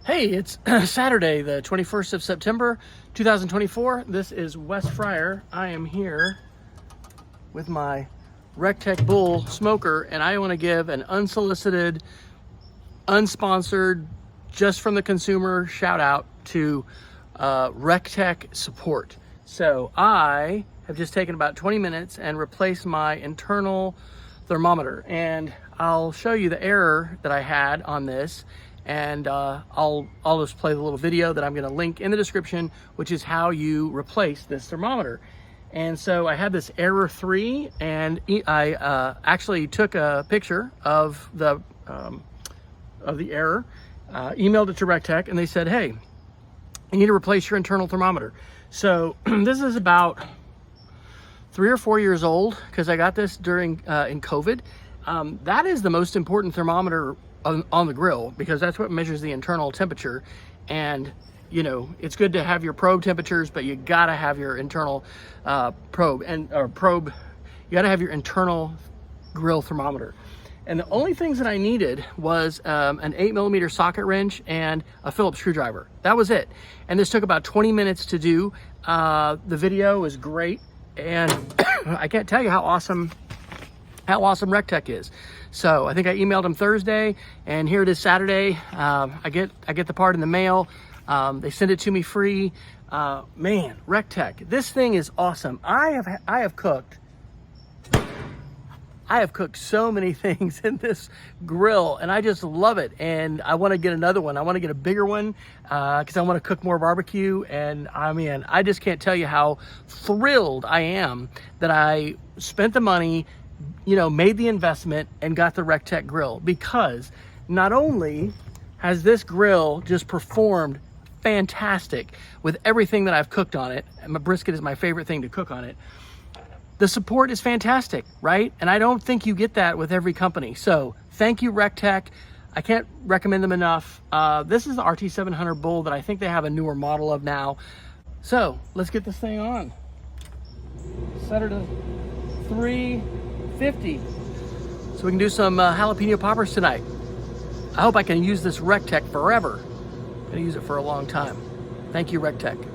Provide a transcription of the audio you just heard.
Hey, it's Saturday, the 21st of September, 2024. This is Wes Fryer. I am here with my RecTeq Bull smoker, and I want to give an unsolicited, unsponsored, just from the consumer shout out to RecTeq Support. So I have just taken about 20 minutes and replaced my internal thermometer, and I'll show you the error that I had on this. And I'll just play the little video that I'm going to link in the description, which is how you replace this thermometer. And so I had this error 3, and I actually took a picture of the error, emailed it to RecTeq, and they said, hey, you need to replace your internal thermometer. So this is about 3 or 4 years old, because I got this during in COVID. That is the most important thermometer on the grill, because that's what measures the internal temperature. And you know, it's good to have your probe temperatures, but you gotta have your internal probe. You gotta have your internal grill thermometer. And the only things that I needed was an 8mm socket wrench and a Phillips screwdriver. That was it. And this took about 20 minutes to do. The video is great, and I can't tell you how awesome RecTeq is. So I think I emailed them Thursday, and here it is Saturday. I get the part in the mail. They send it to me free. Man, RecTeq, this thing is awesome. I have cooked so many things in this grill, and I just love it. And I want to get another one. I want to get a bigger one because I want to cook more barbecue. And I mean, I just can't tell you how thrilled I am that I spent the money, you know, made the investment and got the RecTeq grill, because not only has this grill just performed fantastic with everything that I've cooked on it, and my brisket is my favorite thing to cook on it, the support is fantastic, right? And I don't think you get that with every company. So thank you, RecTeq. I can't recommend them enough. This is the RT700 Bull that I think they have a newer model of now. So let's get this thing on. Set her to 350 so we can do some jalapeno poppers tonight. I hope I can use this RecTeq forever. I'm gonna use it for a long time. Thank you, RecTeq.